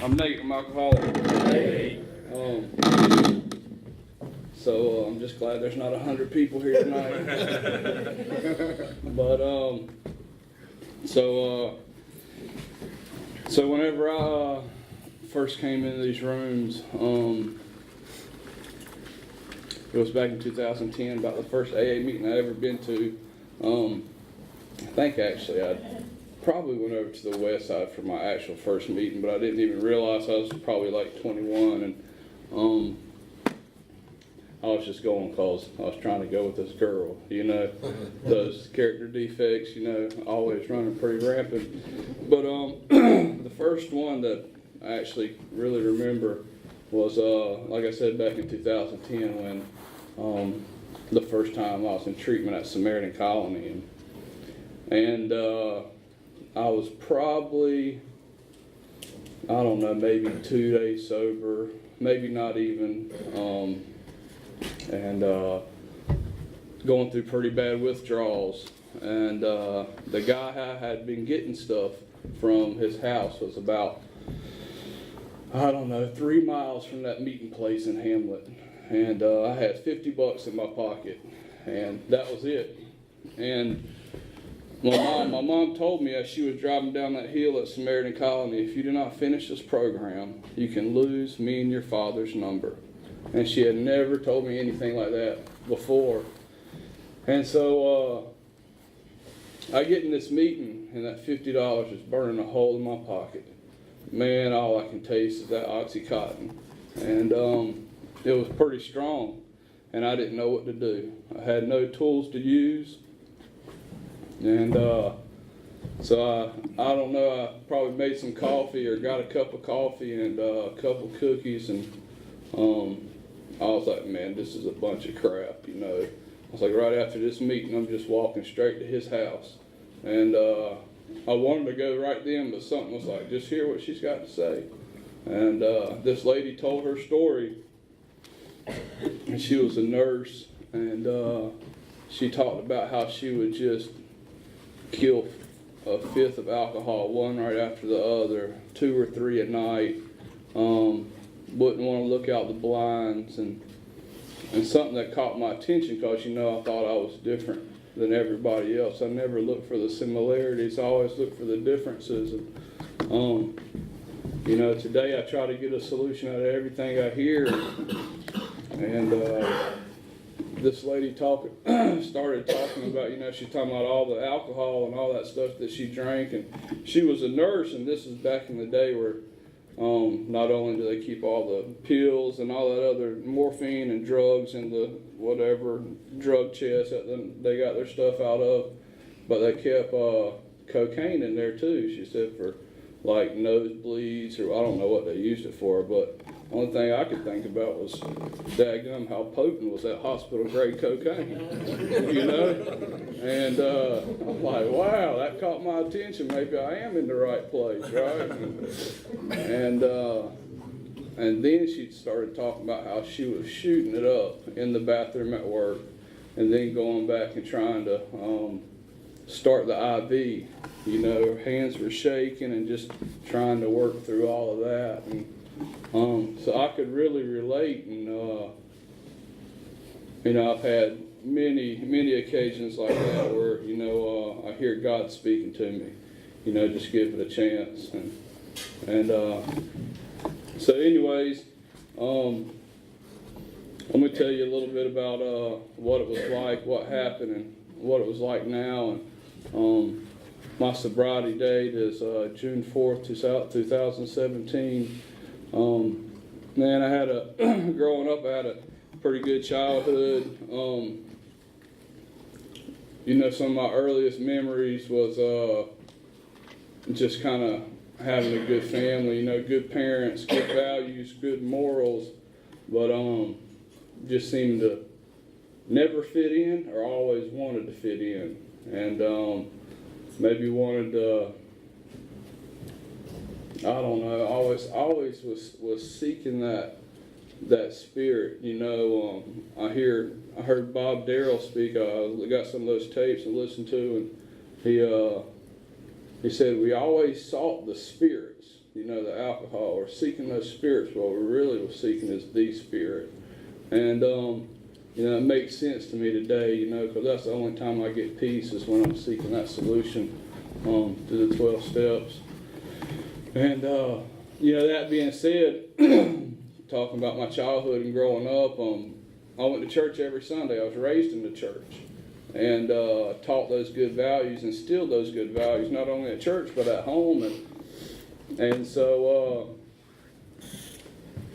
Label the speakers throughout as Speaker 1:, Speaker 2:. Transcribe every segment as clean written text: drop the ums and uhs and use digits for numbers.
Speaker 1: I'm Nate. I'm alcoholic.
Speaker 2: Hey.
Speaker 1: So I'm just glad there's not 100 people here tonight. But so whenever I first came into these rooms, it was back in 2010, about the first AA meeting I'd ever been to. I think actually I probably went over to the west side for my actual first meeting, but I didn't even realize I was probably like 21, and I was just going because I was trying to go with this girl, you know, those character defects, you know, always running pretty rampant. But the first one that I actually really remember was, like I said, back in 2010 when the first time I was in treatment at Samaritan Colony, and I was probably, I don't know, maybe 2 days sober, maybe not even, and going through pretty bad withdrawals. And the guy I had been getting stuff from his house was about, I don't know, 3 miles from that meeting place in Hamlet. And I had $50 in my pocket, and that was it. And my mom told me as she was driving down that hill at Samaritan Colony, if you do not finish this program, you can lose me and your father's number. And she had never told me anything like that before. And so I get in this meeting, and that $50 is burning a hole in my pocket. Man, all I can taste is that Oxycontin. And it was pretty strong, and I didn't know what to do. I had no tools to use. And so I don't know, I probably made some coffee or got a cup of coffee and a couple cookies, and I was like, man, this is a bunch of crap, you know. I was like, right after this meeting, I'm just walking straight to his house. And I wanted to go right then, but something was like, just hear what she's got to say. And this lady told her story, and she was a nurse, and she talked about how she would just kill a fifth of alcohol, one right after the other, 2 or 3 at night. Wouldn't want to look out the blinds, and something that caught my attention because, you know, I thought I was different than everybody else. I never looked for the similarities, I always looked for the differences. And you know, today I try to get a solution out of everything I hear, and this lady started talking about, you know, she's talking about all the alcohol and all that stuff that she drank, and she was a nurse, and this is back in the day where not only do they keep all the pills and all that other morphine and drugs in the whatever drug chest that they got their stuff out of, but they kept cocaine in there too. She said for like nosebleeds, or I don't know what they used it for, but the only thing I could think about was daggum how potent was that hospital grade cocaine, you know? And I'm like, wow, that caught my attention. Maybe I am in the right place, right? And then she started talking about how she was shooting it up in the bathroom at work, and then going back and trying to start the IV. You know, her hands were shaking and just trying to work through all of that. And so I could really relate, and you know, I've had many occasions like that where, you know, I hear God speaking to me, you know, just give it a chance. And so anyways, I'm going to tell you a little bit about what it was like, what happened, and what it was like now. And my sobriety date is June 4th, 2017. Man, I had growing up, I had a pretty good childhood. You know, some of my earliest memories was just kind of having a good family, you know, good parents, good values, good morals, but just seemed to never fit in, or always wanted to fit in, and maybe wanted to, I don't know, always was seeking that spirit, you know. I heard Bob Darrell speak. I got some of those tapes and listened to, and he said we always sought the spirits, the alcohol, or seeking those spirits. What we really was seeking is the Spirit. And, it makes sense to me today, because that's the only time I get peace is when I'm seeking that solution to the 12 steps. And, that being said, talking about my childhood and growing up, I went to church every Sunday. I was raised in the church and taught those good values, instilled those good values, not only at church but at home. And so,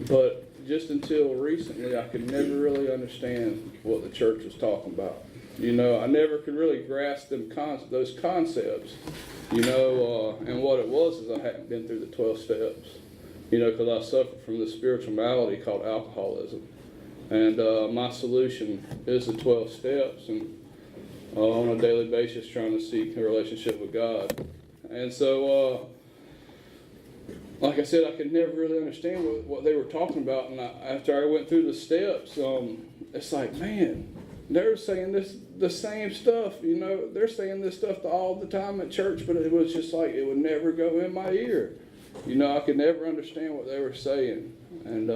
Speaker 1: but just until recently, I could never really understand what the church was talking about. I never could really grasp those concepts, and what it was is I hadn't been through the 12 steps, because I suffered from this spiritual malady called alcoholism. And my solution is the 12 steps, and on a daily basis trying to seek a relationship with God. And so, like I said, I could never really understand what they were talking about. And after I went through the steps, it's like, man, they're saying the same stuff. They're saying this stuff all the time at church, but it was just like it would never go in my ear. I could never understand what they were saying. And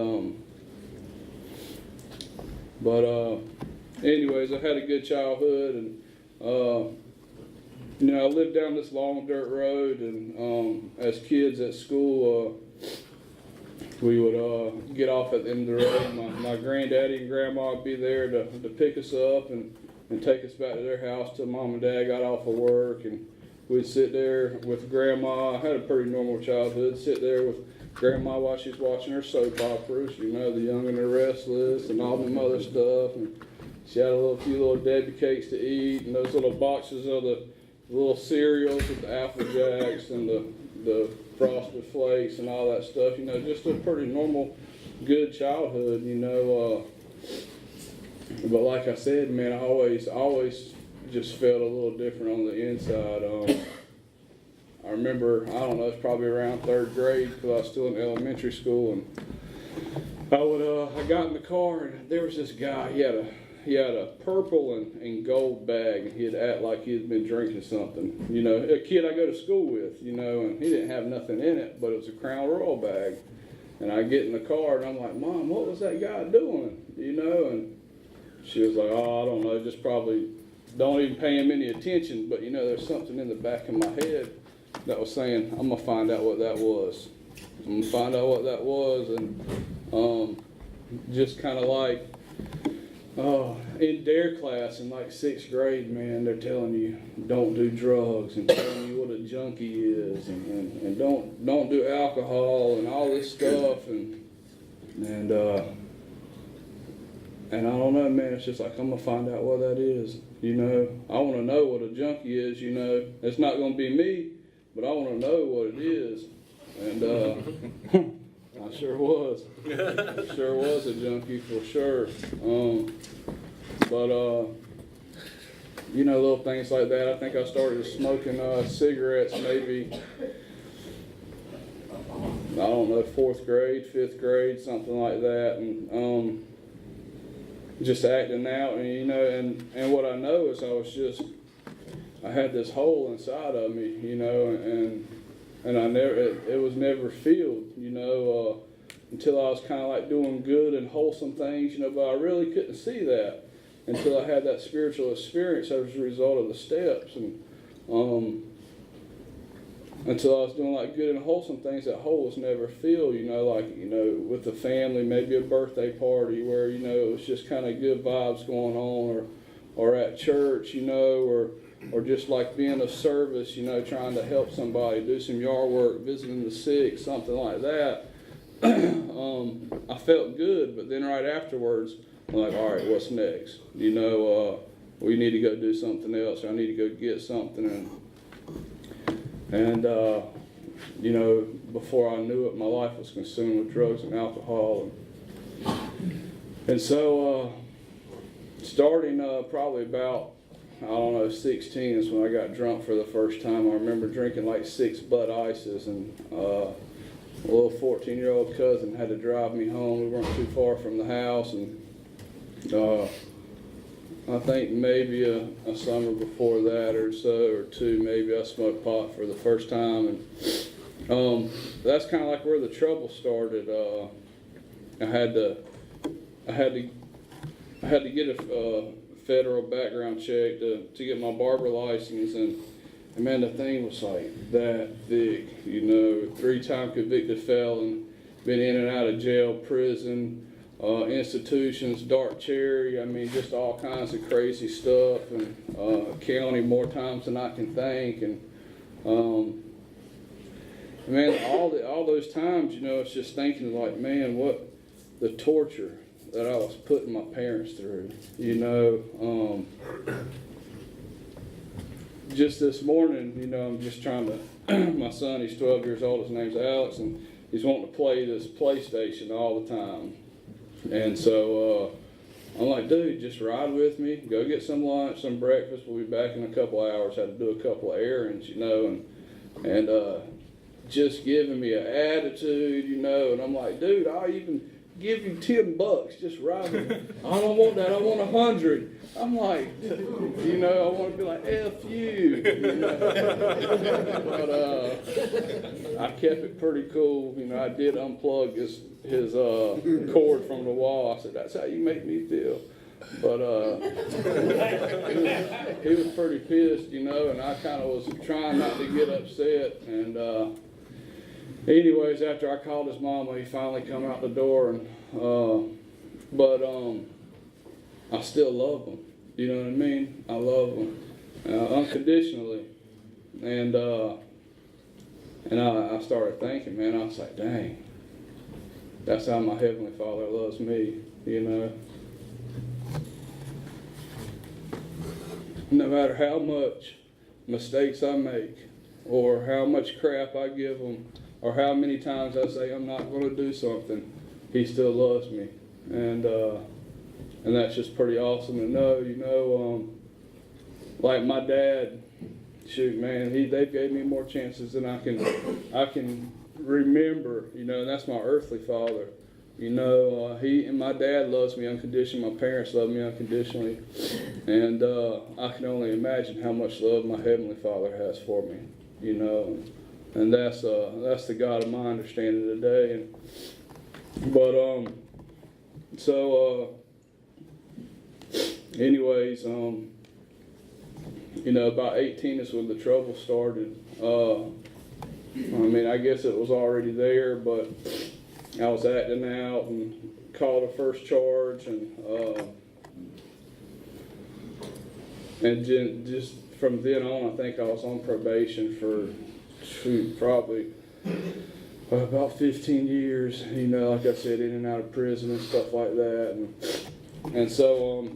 Speaker 1: anyways, I had a good childhood, and I lived down this long dirt road, and as kids at school, we would get off at the end of the road. My granddaddy and grandma would be there to pick us up and take us back to their house till Mom and Dad got off of work, and we'd sit there with Grandma. I had a pretty normal childhood. Sit there with Grandma while she's watching her soap operas, The Young and the Restless and all them other stuff. And she had a few little Debbie cakes to eat, and those little boxes of the little cereals with the Apple Jacks and the Frosted Flakes and all that stuff. Just a pretty normal, good childhood. But like I said, man, I always just felt a little different on the inside. I remember, I don't know, it's probably around third grade because I was still in elementary school, and I got in the car, and there was this guy. He had a purple and gold bag, and he'd act like he had been drinking something. A kid I go to school with, and he didn't have nothing in it, but it was a Crown Royal bag. And I get in the car, and I'm like, Mom, what was that guy doing? And she was like, oh, I don't know, just probably don't even pay him any attention. But, there's something in the back of my head that was saying, I'm going to find out what that was. I'm going to find out what that was. And just kind of like, in DARE class in like 6th grade, man, they're telling you don't do drugs and telling you what a junkie is and don't do alcohol and all this stuff and I don't know, man. It's just like I'm gonna find out what that is. I want to know what a junkie is. It's not gonna be me, but I want to know what it is. And I sure was. Sure was a junkie for sure. But little things like that. I think I started smoking cigarettes maybe, I don't know, 4th grade, 5th grade, something like that, and just acting out, and what I know is I had this hole inside of me, and I never, it was never filled, until I was kind of like doing good and wholesome things, but I really couldn't see that until I had that spiritual experience as a result of the steps, and until I was doing like good and wholesome things, that hole was never filled, with the family, maybe a birthday party where, it was just kind of good vibes going on, or at church, or just like being of service, trying to help somebody, do some yard work, visiting the sick, something like that. I felt good, but then right afterwards, I'm like, all right, what's next? We need to go do something else, or I need to go get something. And before I knew it, my life was consumed with drugs and alcohol. And so, starting probably about, 16 is when I got drunk for the first time. I remember drinking like 6 Bud Ices, and a little 14-year-old cousin had to drive me home. We weren't too far from the house, and I think maybe a summer before that or so, or 2, maybe I smoked pot for the first time, and That's kind of like where the trouble started. I had to get a federal background check to get my barber license, and man, the thing was like that thick, 3-time convicted felon, been in and out of jail, prison, institutions, dark cherry, I mean, just all kinds of crazy stuff, and county more times than I can think, and man, all those times, it's just thinking like, man, what the torture that I was putting my parents through, Just this morning, I'm just trying to, my son, he's 12 years old, his name's Alex, and he's wanting to play this PlayStation all the time. And so I'm like, dude, just ride with me, go get some lunch, some breakfast, we'll be back in a couple of hours. Had to do a couple of errands, and just giving me an attitude, and I'm like, dude, I'll even give you $10, just ride with me. I don't want that, I want 100. I'm like, I want to be like, F you, But I kept it pretty cool. I did unplug his cord from the wall. I said, that's how you make me feel. But he was pretty pissed, and I kind of was trying not to get upset. And anyways, after I called his mama, he finally come out the door, and I still love him. You know what I mean? I love him unconditionally, and I started thinking, man, I was like, dang, that's how my Heavenly Father loves me. No matter how much mistakes I make, or how much crap I give him, or how many times I say I'm not going to do something, he still loves me, and that's just pretty awesome to know. Like my dad, shoot, man, they gave me more chances than I can remember, and that's my earthly father. He and my dad loves me unconditionally. My parents love me unconditionally, and I can only imagine how much love my Heavenly Father has for me. And that's the God of my understanding today. Anyways, about 18 is when the trouble started. I guess it was already there, but I was acting out and called a first charge, and just from then on, I think I was on probation for probably about 15 years, like I said, in and out of prison and stuff like that. And so,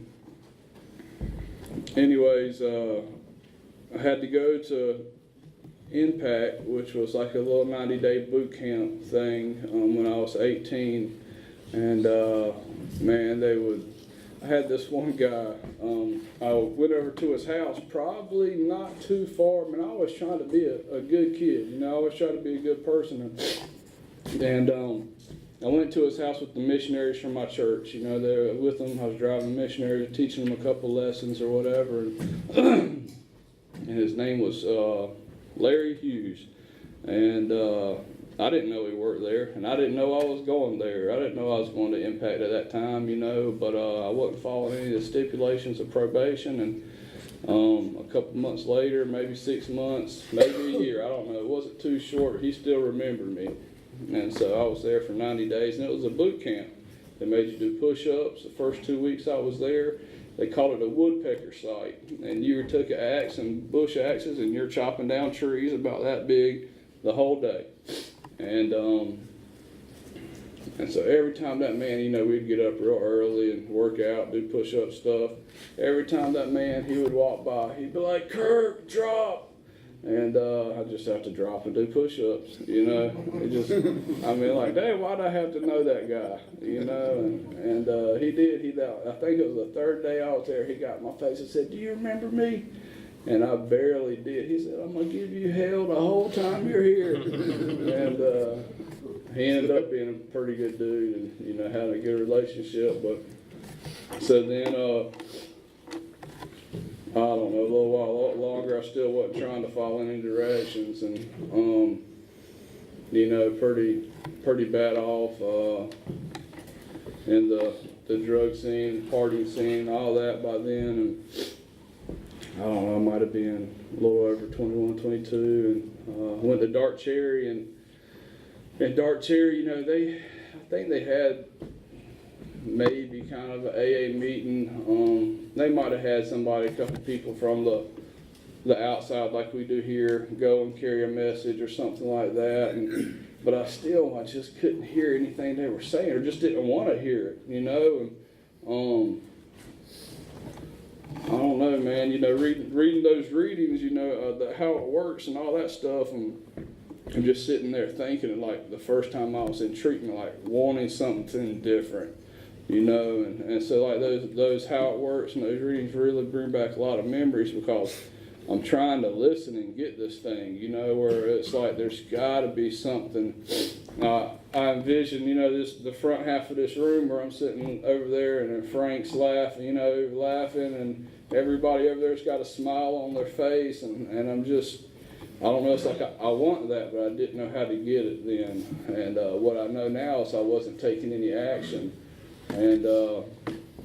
Speaker 1: anyways, I had to go to Impact, which was like a little 90-day boot camp thing when I was 18. And, man, I had this one guy, I went over to his house, probably not too far. I always trying to be a good kid, I always try to be a good person. And I went to his house with the missionaries from my church, they were with them. I was driving the missionaries, teaching them a couple lessons or whatever. And his name was Larry Hughes. And I didn't know he worked there, and I didn't know I was going there. I didn't know I was going to Impact at that time, but I wasn't following any of the stipulations of probation. And a couple months later, maybe 6 months, maybe a year, I don't know, it wasn't too short, he still remembered me. And so I was there for 90 days, and it was a boot camp. They made you do push-ups. The first 2 weeks I was there, they called it a woodpecker site. And you took an axe and bush axes, and you're chopping down trees about that big the whole day. And so every time that man, we'd get up real early and work out, do push-up stuff. Every time that man, he would walk by, he'd be like, "Kirk, drop." And I just have to drop and do push-ups, It just, like, dang, why'd I have to know that guy, And he did. I think it was the third day I was there, he got in my face and said, "Do you remember me?" And I barely did. He said, "I'm going to give you hell the whole time you're here." And he ended up being a pretty good dude and, had a good relationship. But so then, I don't know, a little while longer, I still wasn't trying to follow any directions. And pretty bad off in the drug scene, partying scene, all that by then. And I don't know, I might have been a little over 21, 22, and went to Dark Cherry, and Dark Cherry, I think they had maybe kind of an AA meeting. They might have had somebody, a couple people from the outside, like we do here, go and carry a message or something like that. But I just couldn't hear anything they were saying, or just didn't want to hear it, And I don't know, man. Reading those readings, how it works and all that stuff, and I'm just sitting there thinking, like the first time I was in treatment, like wanting something different, and so like those how it works and those readings really bring back a lot of memories, because I'm trying to listen and get this thing, where it's like there's got to be something. I envision, the front half of this room where I'm sitting over there, and then Frank's laughing, and everybody over there's got a smile on their face, and I'm just, I don't know, it's like I want that, but I didn't know how to get it then. And what I know now is I wasn't taking any action. And so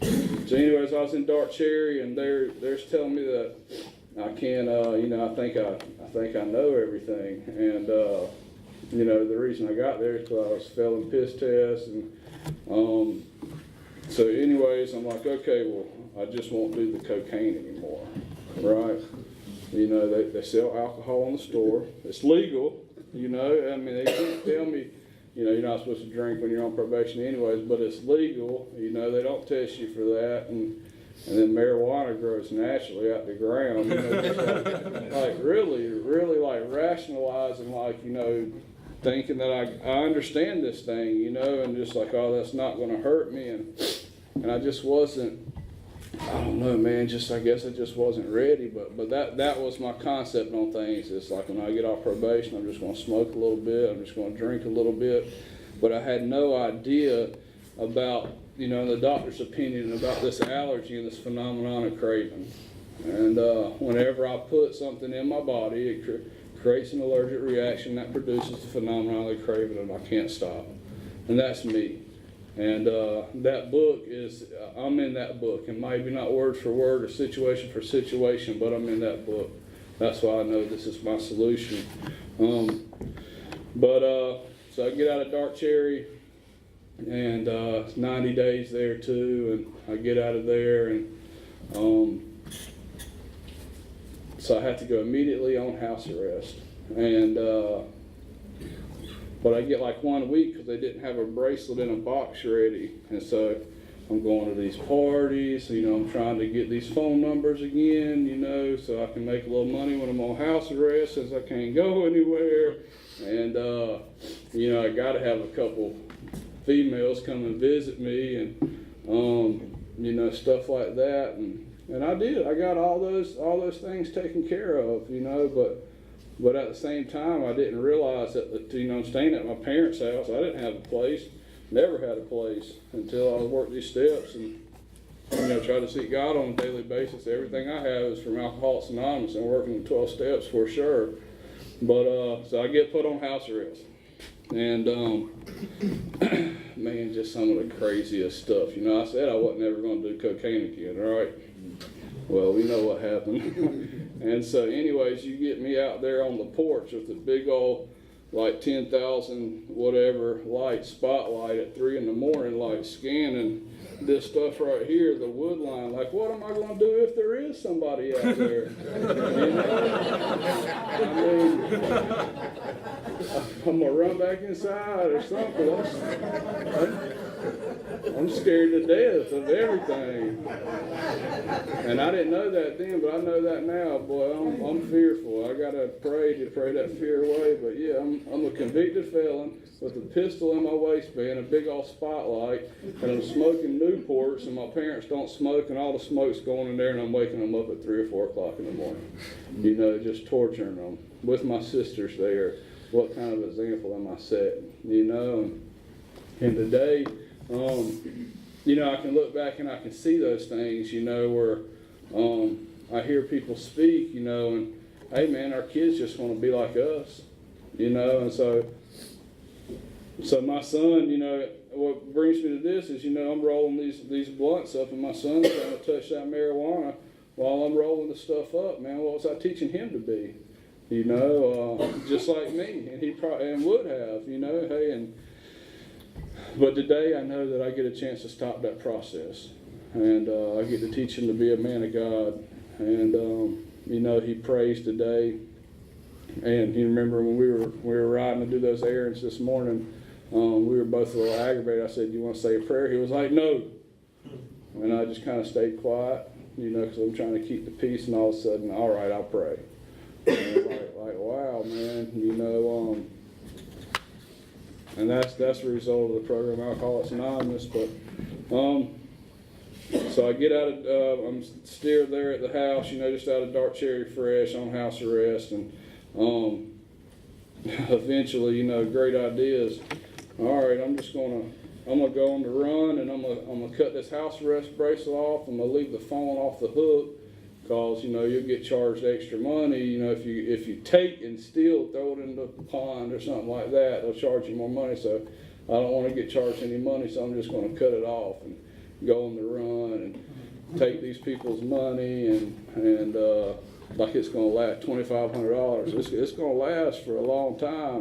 Speaker 1: anyways, I was in Dark Cherry, and they're telling me that I can't, I think I know everything. And, the reason I got there is because I was failing piss tests. And so anyways, I'm like, okay, well, I just won't do the cocaine anymore, right? They sell alcohol in the store. It's legal, I mean, they can't tell me, you're not supposed to drink when you're on probation anyways, but it's legal. They don't test you for that. And then marijuana grows naturally out the ground. Just like really like rationalizing, like, thinking that I understand this thing, and just like, oh, that's not going to hurt me. And I just wasn't, I don't know, man, I guess I just wasn't ready. But that was my concept on things. It's like when I get off probation, I'm just going to smoke a little bit. I'm just going to drink a little bit. But I had no idea about, the doctor's opinion about this allergy and this phenomenon of craving. And whenever I put something in my body, it creates an allergic reaction that produces the phenomenon of craving, and I can't stop. And that's me. And that book is, I'm in that book, and maybe not word for word or situation for situation, but I'm in that book. That's why I know this is my solution. So I get out of Dark Cherry, and it's 90 days there too, and I get out of there, and so I had to go immediately on house arrest. And but I get like 1 week because they didn't have a bracelet in a box ready. And so I'm going to these parties, I'm trying to get these phone numbers again, so I can make a little money when I'm on house arrest, since I can't go anywhere. And, I got to have a couple females come and visit me, and, stuff like that. And I did. I got all those things taken care of, But at the same time, I didn't realize that, I'm staying at my parents' house. I didn't have a place, never had a place until I worked these steps and, try to seek God on a daily basis. Everything I have is from Alcoholics Anonymous and working the 12 steps for sure. But, so I get put on house arrest. And, man, just some of the craziest stuff. I said I wasn't ever going to do cocaine again, right? Well, we know what happened. And so anyways, you get me out there on the porch with the big old, like 10,000 whatever light spotlight at 3 in the morning, like scanning this stuff right here, the wood line. Like, what am I going to do if there is somebody out there? I mean, I'm going to run back inside or something. I'm scared to death of everything. And I didn't know that then, but I know that now. Boy, I'm fearful. I got to pray that fear away. But yeah, I'm a convicted felon with a pistol in my waistband, a big old spotlight, and I'm smoking Newports, and my parents don't smoke, and all the smoke's going in there, and I'm waking them up at 3 or 4 o'clock in the morning, just torturing them with my sisters there. What kind of example am I setting, And today, I can look back and I can see those things, where I hear people speak, and hey man, our kids just want to be like us, and so So my son, what brings me to this is, I'm rolling these blunts up, and my son's trying to touch that marijuana while I'm rolling the stuff up. Man, what was I teaching him to be? Just like me, and he probably would have, hey, but today I know that I get a chance to stop that process, and I get to teach him to be a man of God, and he prays today, and you remember when we were riding to do those errands this morning, we were both a little aggravated. I said, "Do you want to say a prayer?" He was like, "No," and I just kind of stayed quiet, because I'm trying to keep the peace, and all of a sudden, all right, I'll pray. And like wow, man, and that's the result of the program, Alcoholics Anonymous. But so I get out of, I'm still there at the house, just out of Dark Cherry Fresh on house arrest, and eventually, great ideas. All right, I'm gonna go on the run, and I'm gonna cut this house arrest bracelet off. I'm gonna leave the phone off the hook. Because you'll get charged extra money. If you take and steal, throw it in the pond or something like that, they'll charge you more money. So I don't want to get charged any money, so I'm just going to cut it off and go on the run and take these people's money and like it's going to last $2,500. It's going to last for a long time,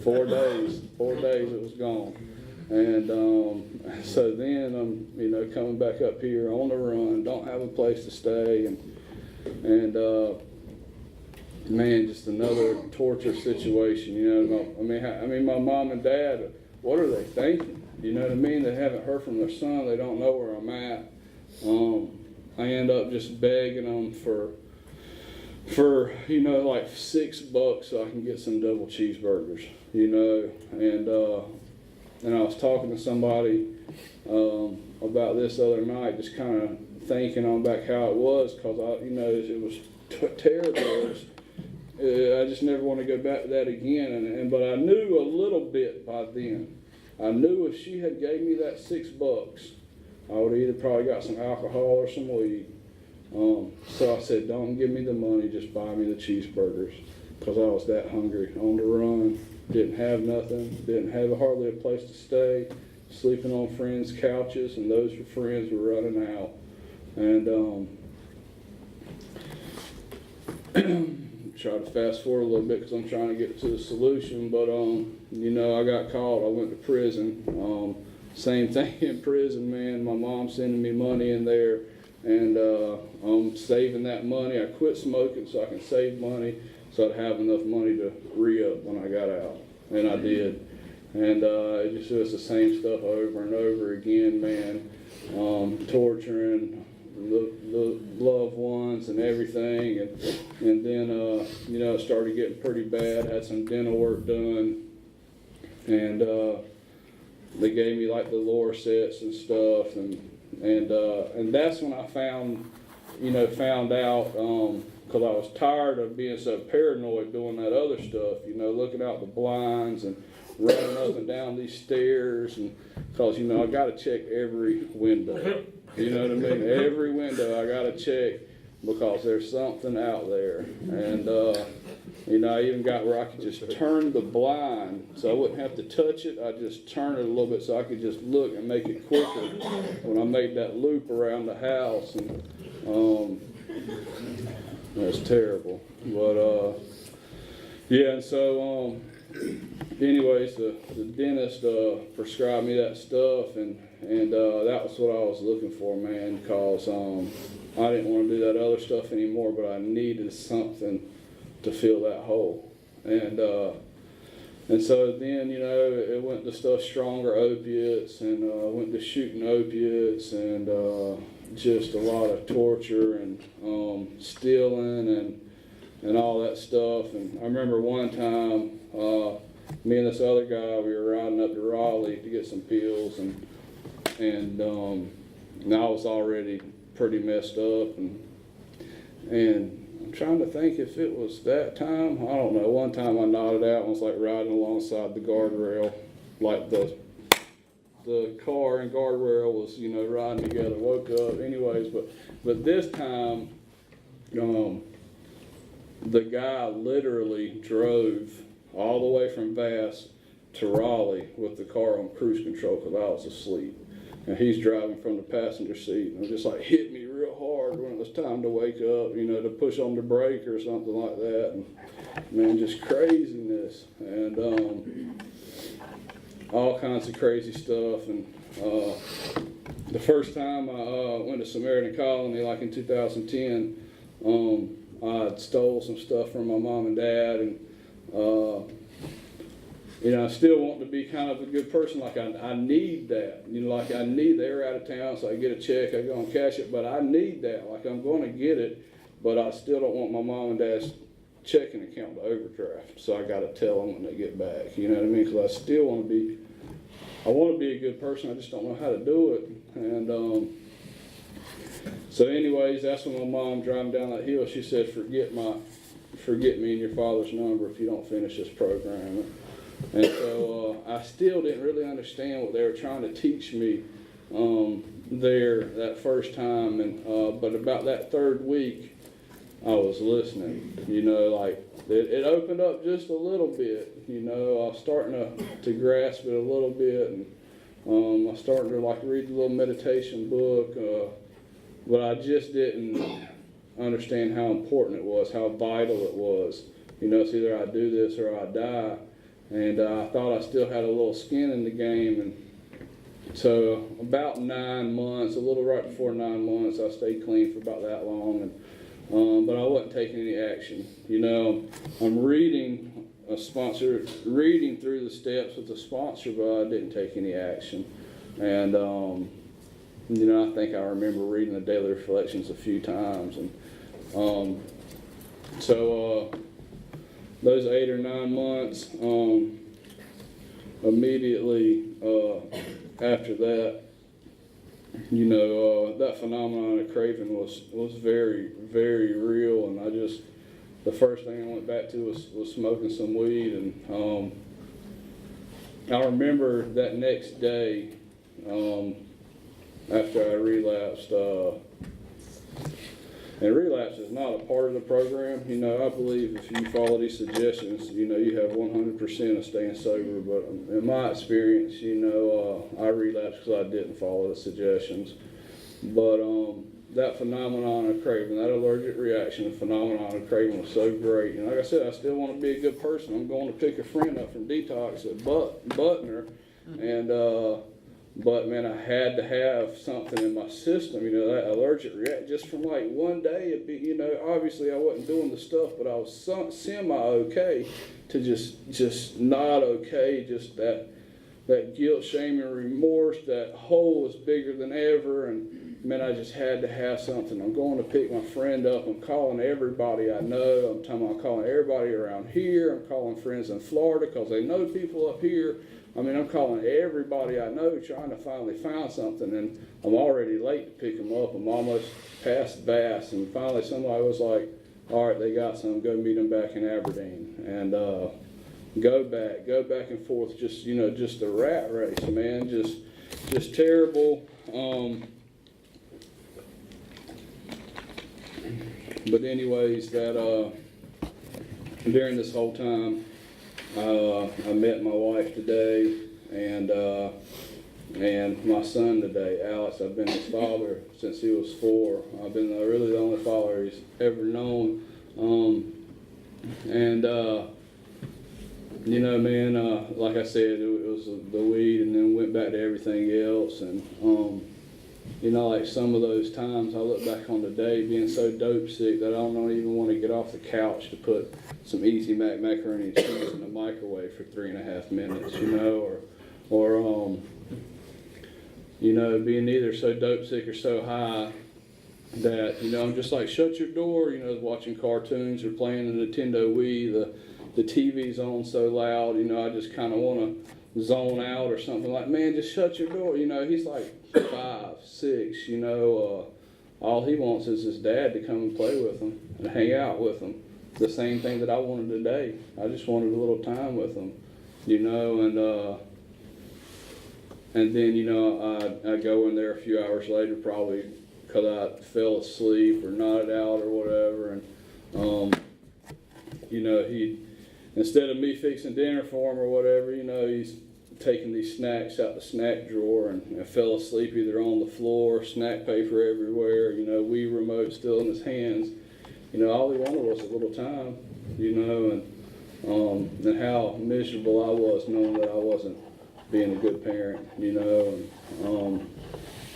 Speaker 1: 4 days. 4 days it was gone. And so then I'm, coming back up here on the run, don't have a place to stay, and man, just another torture situation. My mom and dad, what are they thinking? You know what I mean? They haven't heard from their son. They don't know where I'm at. I end up just begging them for like $6 so I can get some double cheeseburgers. And I was talking to somebody about this other night, just kind of thinking on back how it was, because it was terrible. I just never want to go back to that again. But I knew a little bit by then. I knew if she had gave me that $6, I would have either probably got some alcohol or some weed. So I said, "Don't give me the money, just buy me the cheeseburgers," because I was that hungry, on the run. Didn't have nothing, didn't have hardly a place to stay, sleeping on friends' couches, and those friends were running out. And try to fast forward a little bit because I'm trying to get to the solution, but I got caught. I went to prison. Same thing in prison, man. My mom's sending me money in there, and I'm saving that money. I quit smoking so I can save money, so I'd have enough money to re-up when I got out, and I did. And it just was the same stuff over and over again, man. Torturing the loved ones and everything, and then it started getting pretty bad. Had some dental work done, and they gave me like the lower sets and stuff, and that's when I found out. Because I was tired of being so paranoid doing that other stuff, looking out the blinds and running up and down these stairs, and because I got to check every window. You know what I mean? Every window I got to check because there's something out there. And I even got where I could just turn the blind so I wouldn't have to touch it. I just turn it a little bit so I could just look and make it quicker when I made that loop around the house. And that's terrible. But and so anyways, the dentist prescribed me that stuff, and that was what I was looking for, man, because I didn't want to do that other stuff anymore, but I needed something to fill that hole. And so then, it went to stuff, stronger opiates, and went to shooting opiates, and just a lot of torture, and stealing, and all that stuff. And I remember one time, me and this other guy, we were riding up to Raleigh to get some pills, and I was already pretty messed up, and I'm trying to think if it was that time. I don't know. One time I nodded out and was like riding alongside the guardrail, like the car and guardrail was, riding together. Woke up, anyways. But this time, the guy literally drove all the way from Bass to Raleigh with the car on cruise control because I was asleep. And he's driving from the passenger seat, and it just like hit me real hard when it was time to wake up, you know, to push on the brake or something like that. And man, just craziness, and all kinds of crazy stuff. And the first time I went to Samaritan Colony, like in 2010, I stole some stuff from my mom and dad, and you know, I still want to be kind of a good person. Like I need that. You know, like I need, they're out of town, so I get a check, I go and cash it, but I need that. Like I'm going to get it, but I still don't want my mom and dad's checking account to overdraft. So I got to tell them when they get back. You know what I mean? Because I still want to be, I want to be a good person. I just don't know how to do it. And so anyways, that's when my mom driving down that hill, she said, forget me and your father's number if you don't finish this program. And so I still didn't really understand what they were trying to teach me there that first time. And but about that third week, I was listening. You know, like it opened up just a little bit. You know, I was starting to grasp it a little bit, and I was starting to like read the little meditation book, but I just didn't understand how important it was, how vital it was. You know, it's either I do this or I die. And I thought I still had a little skin in the game. And so about 9 months, a little right before 9 months, I stayed clean for about that long. And but I wasn't taking any action. You know, I'm reading through the steps with the sponsor, but I didn't take any action. And you know, I think I remember reading the daily reflections a few times. And so those 8 or 9 months, immediately after that, you know, that phenomenon of craving was very, very real. And the first thing I went back to was smoking some weed. And I remember that next day, after I relapsed, and relapse is not a part of the program. You know, I believe if you follow these suggestions, you know, you have 100% of staying sober. But in my experience, you know, I relapsed because I didn't follow the suggestions. But that phenomenon of craving, that allergic reaction, the phenomenon of craving was so great. And like I said, I still want to be a good person. I'm going to pick a friend up from detox at Butner, and but man, I had to have something in my system, you know, that allergic reaction. Just from like one day, it'd be, you know, obviously I wasn't doing the stuff, but I was semi-okay to just not okay, just that guilt, shame, and remorse, that hole was bigger than ever. And man, I just had to have something. I'm going to pick my friend up. I'm calling everybody I know. I'm calling everybody around here. I'm calling friends in Florida because they know people up here. I mean, I'm calling everybody I know trying to finally find something, and I'm already late to pick them up. I'm almost past Bass, and finally somebody was like, all right, they got some, go meet them back in Aberdeen. And go back and forth, just, you know, just a rat race, man, just terrible. But anyways, that during this whole time, I met my wife today, and my son today, Alex. I've been his father since he was 4. I've been really the only father he's ever known. You know, man, like I said, it was the weed, and then went back to everything else. And you know, like some of those times I look back on the day being so dope sick that I don't even want to get off the couch to put some Easy Mac macaroni and cheese in the microwave for 3.5 minutes, you know, or you know, being either so dope sick or so high that, you know, I'm just like, shut your door, you know, watching cartoons or playing the Nintendo Wii, the TV's on so loud, you know, I just kind of want to zone out or something. Like, man, just shut your door, you know. He's like 5, 6, you know, all he wants is his dad to come and play with him and hang out with him. The same thing that I wanted today. I just wanted a little time with him, you know. And then, you know, I go in there a few hours later, probably because I fell asleep or nodded out or whatever, and you know, instead of me fixing dinner for him or whatever, he's taking these snacks out the snack drawer and fell asleep either on the floor, snack paper everywhere, Wii remote still in his hands. All he wanted was a little time, and how miserable I was knowing that I wasn't being a good parent, and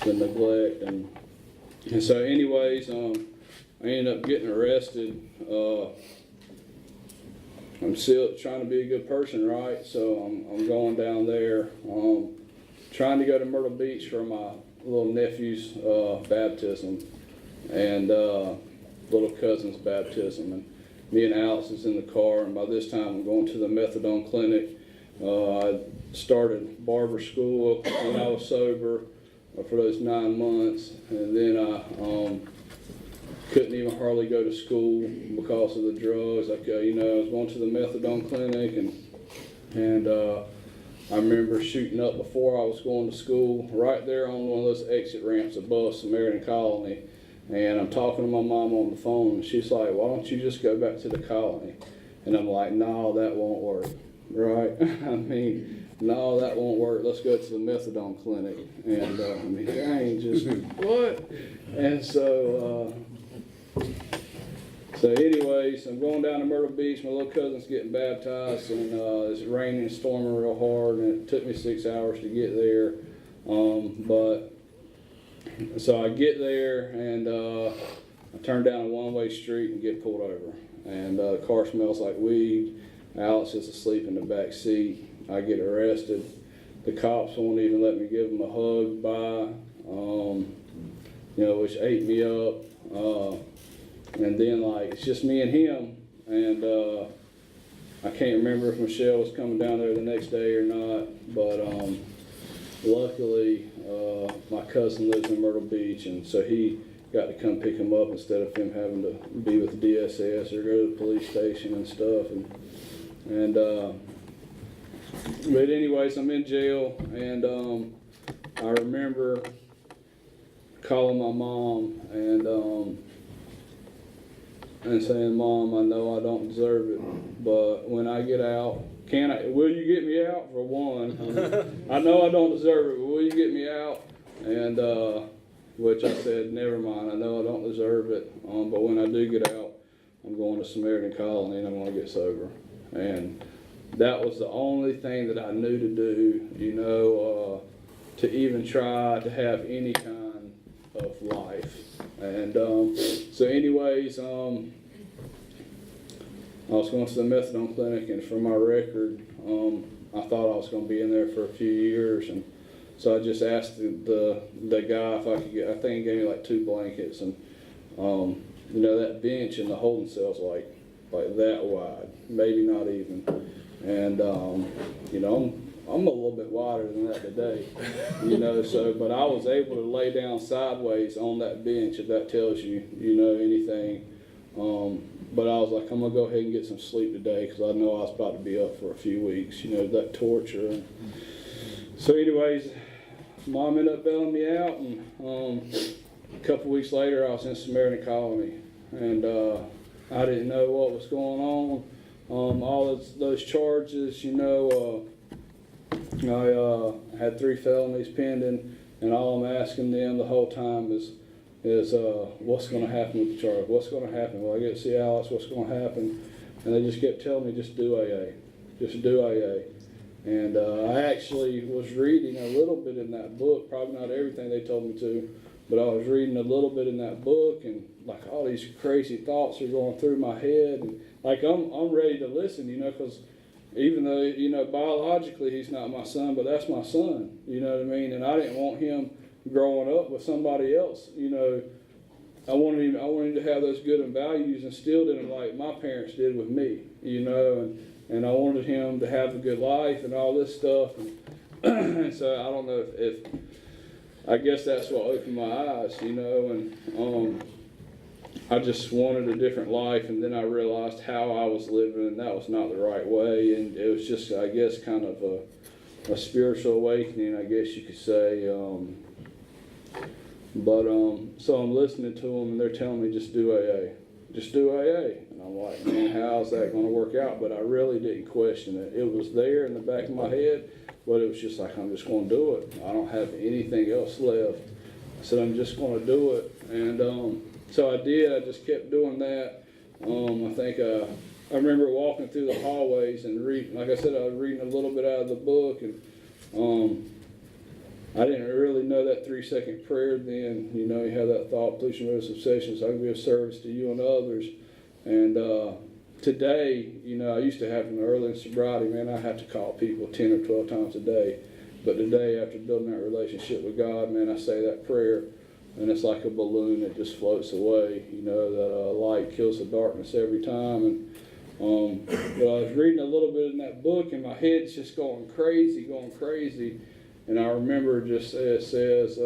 Speaker 1: the neglect. And so anyways, I ended up getting arrested. I'm still trying to be a good person, right? So I'm going down there, trying to go to Myrtle Beach for my little nephew's baptism and little cousin's baptism. And me and Alex is in the car, and by this time I'm going to the methadone clinic. I started barber school when I was sober for those 9 months, and then I couldn't even hardly go to school because of the drugs. I was going to the methadone clinic, and I remember shooting up before I was going to school, right there on one of those exit ramps above Samaritan Colony. And I'm talking to my mom on the phone, and she's like, "Why don't you just go back to the colony?" And I'm like, "No, that won't work." Right? No, that won't work. Let's go to the methadone clinic. And dang, just what? And so anyways, I'm going down to Myrtle Beach. My little cousin's getting baptized, and it's raining and storming real hard, and it took me 6 hours to get there. So I get there, and I turn down a one-way street and get pulled over. And the car smells like weed. Alex is asleep in the back seat. I get arrested. The cops won't even let me give him a hug bye, which ate me up. And then it's just me and him. And I can't remember if Michelle was coming down there the next day or not, but luckily my cousin lives in Myrtle Beach, and so he got to come pick him up instead of him having to be with DSS or go to the police station and stuff. But anyways, I'm in jail, and I remember calling my mom and saying, "Mom, I know I don't deserve it, but when I get out, will you get me out, for one? I know I don't deserve it, but will you get me out?" And which I said, "Never mind, I know I don't deserve it, but when I do get out, I'm going to Samaritan Colony and I'm going to get sober." And that was the only thing that I knew to do, to even try to have any kind of life. And so anyways, I was going to the methadone clinic, and for my record, I thought I was going to be in there for a few years. And so I just asked the guy if I could get, I think he gave me like 2 blankets, and that bench in the holding cell's like that wide, maybe not even. And I'm a little bit wider than that today, but I was able to lay down sideways on that bench, if that tells you, anything. But I was like, I'm gonna go ahead and get some sleep today, because I know I was about to be up for a few weeks, that torture. So anyways, Mom ended up bailing me out, and a couple weeks later I was in Samaritan Colony, and I didn't know what was going on. All those charges, I had 3 felonies pending, and all I'm asking them the whole time is what's going to happen with the charge? What's going to happen? Will I get to see Alex? What's going to happen? And they just kept telling me, just do AA. Just do AA. And I actually was reading a little bit in that book, probably not everything they told me to, but I was reading a little bit in that book, and all these crazy thoughts are going through my head, and I'm ready to listen, because even though, biologically he's not my son, but that's my son, you know what I mean? And I didn't want him growing up with somebody else, I wanted him to have those good values instilled in him like my parents did with me, and I wanted him to have a good life and all this stuff. And so I don't know if I guess that's what opened my eyes, and I just wanted a different life, and then I realized how I was living, and that was not the right way, and it was just, I guess, kind of a spiritual awakening, I guess you could say. So I'm listening to them, and they're telling me just do AA, just do AA. And I'm like, man, how's that going to work out? But I really didn't question it. It was there in the back of my head, but it was just like, I'm just going to do it. I don't have anything else left. I said, I'm just going to do it. And so I did. I just kept doing that. I think I remember walking through the hallways and reading, like I said, I was reading a little bit out of the book, and I didn't really know that 3-second prayer then. You know, you have that thought, please remove this obsession so I can be of service to you and others. And today, you know, I used to have in early in sobriety, man, I have to call people 10 or 12 times a day. But today, after building that relationship with God, man, I say that prayer, and it's like a balloon that just floats away. You know, that light kills the darkness every time. And but I was reading a little bit in that book, and my head's just going crazy. And I remember just it says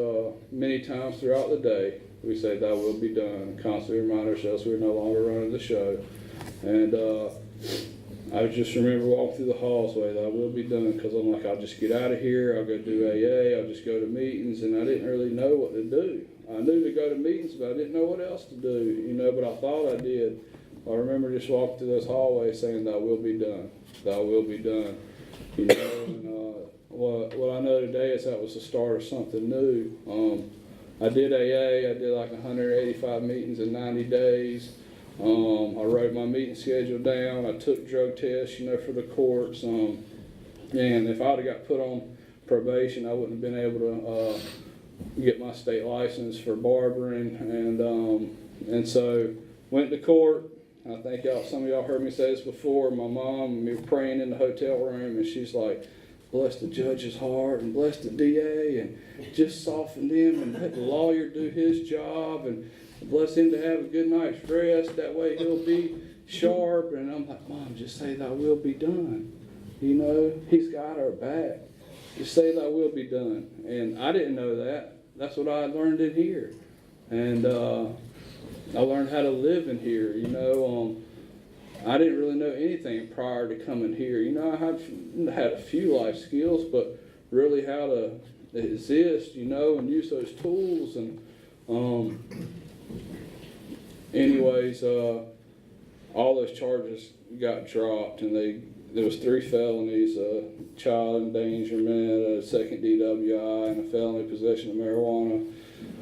Speaker 1: many times throughout the day, we say, "Thy will be done." Constantly remind ourselves we're no longer running the show. And I just remember walking through the hallway, "Thy will be done," because I'm like, I'll just get out of here. I'll go do AA. I'll just go to meetings, and I didn't really know what to do. I knew to go to meetings, but I didn't know what else to do. You know, but I thought I did. I remember just walking through those hallways saying, "Thy will be done. Thy will be done." You know, and what I know today is that was the start of something new. I did AA. I did like 185 meetings in 90 days. I wrote my meeting schedule down. I took drug tests, you know, for the courts. And if I'd have got put on probation, I wouldn't have been able to get my state license for barbering. And so went to court. I think some of y'all heard me say this before. My mom, we were praying in the hotel room, and she's like, bless the judge's heart and bless the DA and just soften him and let the lawyer do his job and bless him to have a good night's rest. That way he'll be sharp. And I'm like, Mom, just say thy will be done. You know, he's got our back. Just say thy will be done. And I didn't know that. That's what I learned in here. And I learned how to live in here, you know. I didn't really know anything prior to coming here. You know, I had a few life skills, but really how to exist, you know, and use those tools. And anyways, all those charges got dropped, and there was 3 felonies, child endangerment, a second DWI, and a felony possession of marijuana.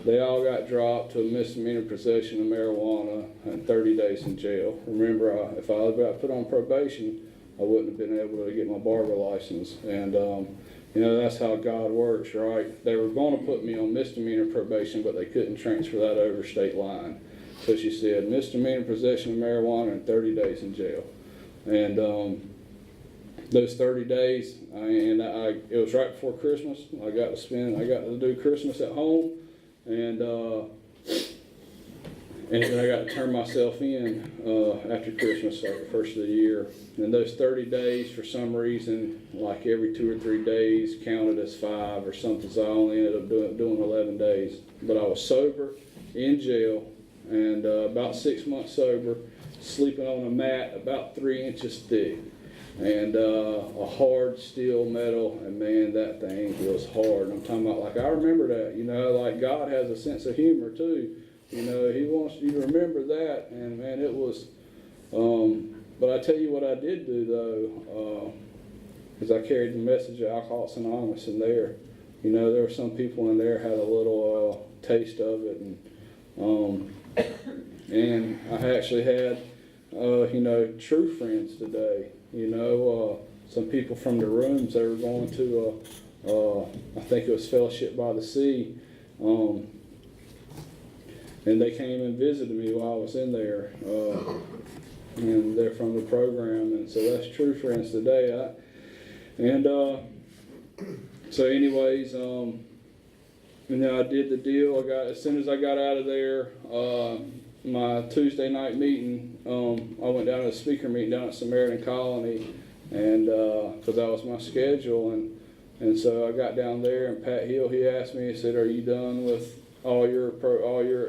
Speaker 1: They all got dropped to a misdemeanor possession of marijuana and 30 days in jail. Remember, if I got put on probation, I wouldn't have been able to get my barber license. And, you know, that's how God works, right? They were going to put me on misdemeanor probation, but they couldn't transfer that over state line. So she said, misdemeanor possession of marijuana and 30 days in jail. And those 30 days, it was right before Christmas. I got to do Christmas at home. And then I got to turn myself in after Christmas, like the first of the year. And those 30 days, for some reason, like every 2 or 3 days counted as 5 or something, so I only ended up doing 11 days. But I was sober, in jail, and about 6 months sober, sleeping on a mat about 3 inches thick. And a hard steel metal, and man, that thing was hard. I'm talking about, like, I remember that, you know, like God has a sense of humor too. You know, he wants you to remember that, and man, it was, but I tell you what I did do though, is I carried the message of Alcoholics Anonymous in there. You know, there were some people in there had a little taste of it, and I actually had, you know, true friends today. You know, some people from the rooms, they were going to, I think it was Fellowship by the Sea, and they came and visited me while I was in there, and they're from the program, and so that's true friends today. So anyways, and then I did the deal. As soon as I got out of there, my Tuesday night meeting, I went down to a speaker meeting down at Samaritan Colony, and because that was my schedule, and so I got down there, and Pat Hill, he asked me, he said, "Are you done with all your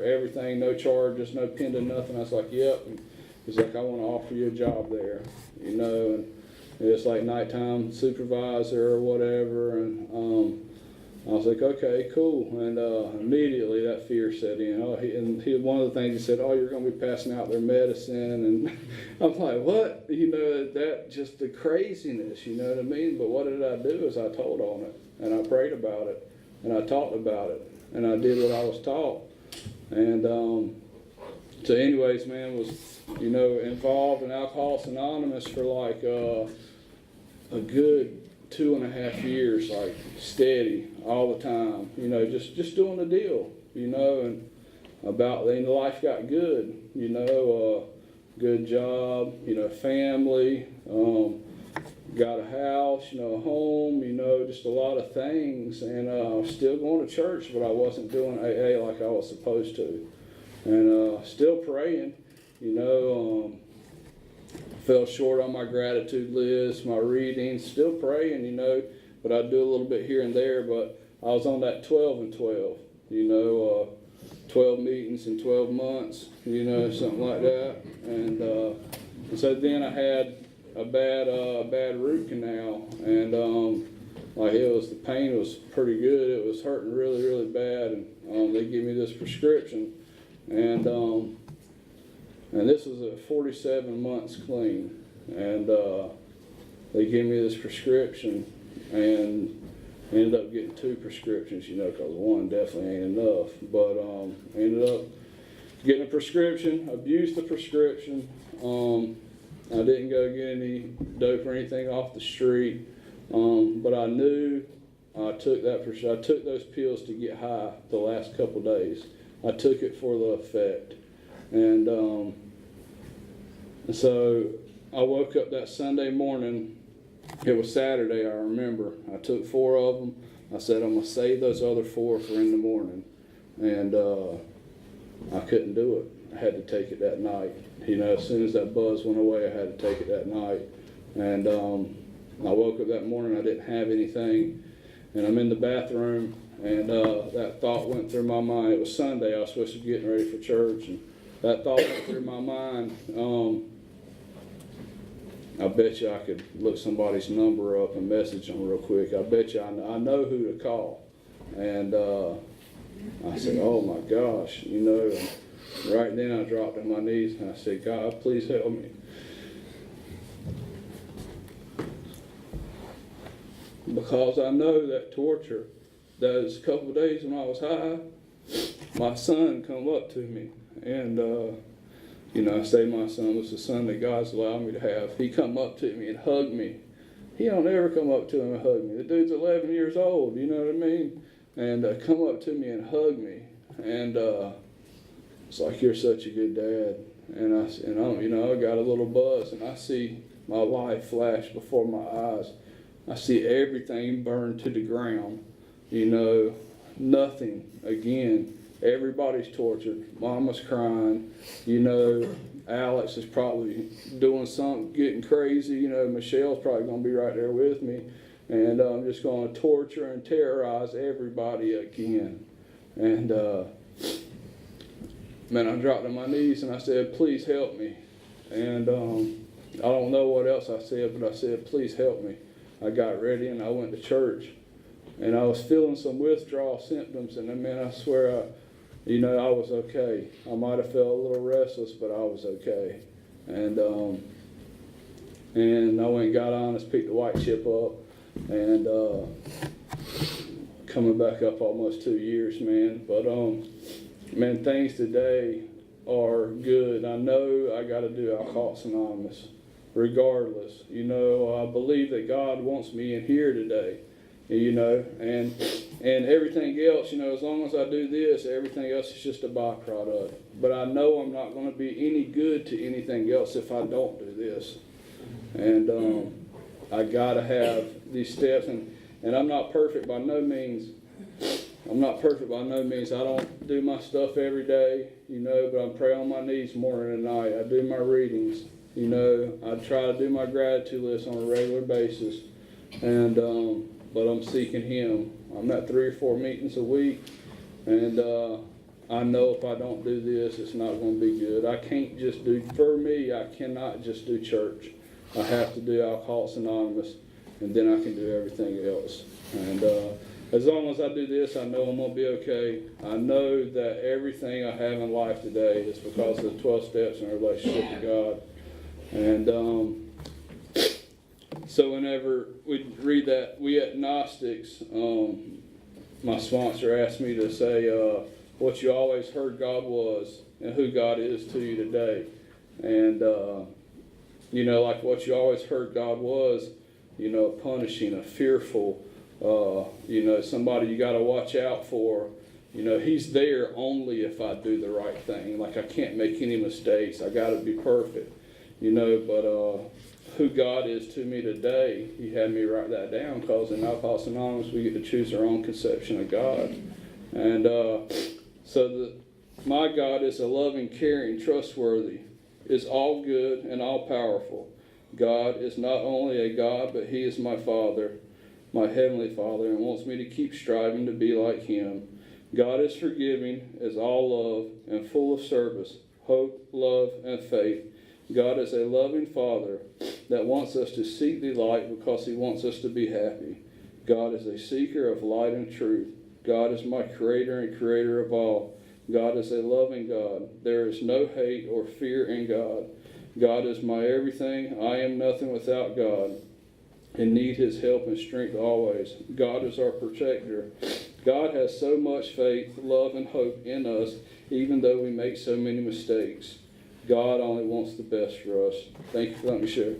Speaker 1: everything, no charges, no pending, nothing?" I was like, "Yep." And he's like, "I want to offer you a job there, you know," and it's like nighttime supervisor or whatever, and I was like, okay, cool. And immediately that fear set in. One of the things he said, oh, you're going to be passing out their medicine. And I'm like, what? That just the craziness, you know what I mean? But what did I do is I told on it, and I prayed about it, and I talked about it, and I did what I was taught. And so anyways, man, was, involved in Alcoholics Anonymous for like a good 2.5 years, like steady all the time, just doing the deal, and then life got good, good job, family, got a house, a home, just a lot of things, and I was still going to church, but I wasn't doing AA like I was supposed to, and still praying, fell short on my gratitude list, my reading, still praying, but I do a little bit here and there, but I was on that 12 and 12, 12 meetings in 12 months, something like that, and so then I had a bad root canal, and the pain was pretty good, it was hurting really, really bad, and they gave me this prescription, and this was at 47 months clean, and they gave me this prescription, and ended up getting 2 prescriptions, because one definitely ain't enough, but ended up getting a prescription, abused the prescription. I didn't go get any dope or anything off the street, but I knew I took those pills to get high the last couple days. I took it for the effect, and so I woke up that Sunday morning. It was Saturday, I remember. I took 4 of them. I said, I'm going to save those other 4 for in the morning. And I couldn't do it. I had to take it that night. As soon as that buzz went away, I had to take it that night. And I woke up that morning, I didn't have anything. And I'm in the bathroom, and that thought went through my mind. It was Sunday, I was supposed to be getting ready for church. And that thought went through my mind. I bet you I could look somebody's number up and message them real quick. I bet you I know who to call. And I said, oh my gosh, and right then I dropped on my knees and I said, God, please help me. Because I know that torture, those couple of days when I was high, my son come up to me, and I say my son was the son that God's allowed me to have. He come up to me and hugged me. He don't ever come up to him and hug me. The dude's 11 years old, you know what I mean? And come up to me and hug me. And it's like, you're such a good dad. And I got a little buzz, and I see my life flash before my eyes. I see everything burned to the ground. Nothing again. Everybody's tortured. Mama's crying. Alex is probably doing something, getting crazy. Michelle's probably going to be right there with me. And I'm just going to torture and terrorize everybody again. And, man, I dropped on my knees and I said, please help me. And I don't know what else I said, but I said, please help me. I got ready and I went to church. And I was feeling some withdrawal symptoms. And, man, I swear I was okay. I might have felt a little restless, but I was okay. And I went and got honest, picked the white chip up, and coming back up almost 2 years, man. But man, things today are good. I know I got to do Alcoholics Anonymous, regardless. I believe that God wants me in here today. And everything else, as long as I do this, everything else is just a byproduct. But I know I'm not going to be any good to anything else if I don't do this. And I got to have these steps. And I'm not perfect by no means. I don't do my stuff every day, but I pray on my knees morning and night. I do my readings. I try to do my gratitude list on a regular basis. And but I'm seeking Him. I'm at 3 or 4 meetings a week, and I know if I don't do this, it's not going to be good. I can't just do, for me, I cannot just do church. I have to do Alcoholics Anonymous, and then I can do everything else. And as long as I do this, I know I'm going to be okay. I know that everything I have in life today is because of the 12 steps in a relationship with God. And so whenever we read that, we at Gnostics, my sponsor asked me to say what you always heard God was and who God is to you today. And, like what you always heard God was, a punishing, a fearful, somebody you got to watch out for. He's there only if I do the right thing. Like I can't make any mistakes. I got to be perfect, but who God is to me today, he had me write that down because in Alcoholics Anonymous we get to choose our own conception of God. And my God is a loving, caring, trustworthy, is all good and all powerful. God is not only a God, but he is my Father, my Heavenly Father, and wants me to keep striving to be like him. God is forgiving, is all love, and full of service, hope, love, and faith. God is a loving Father that wants us to seek the light because he wants us to be happy. God is a seeker of light and truth. God is my creator and creator of all. God is a loving God. There is no hate or fear in God. God is my everything. I am nothing without God and need his help and strength always. God is our protector. God has so much faith, love, and hope in us, even though we make so many mistakes. God only wants the best for us. Thank you for letting me share.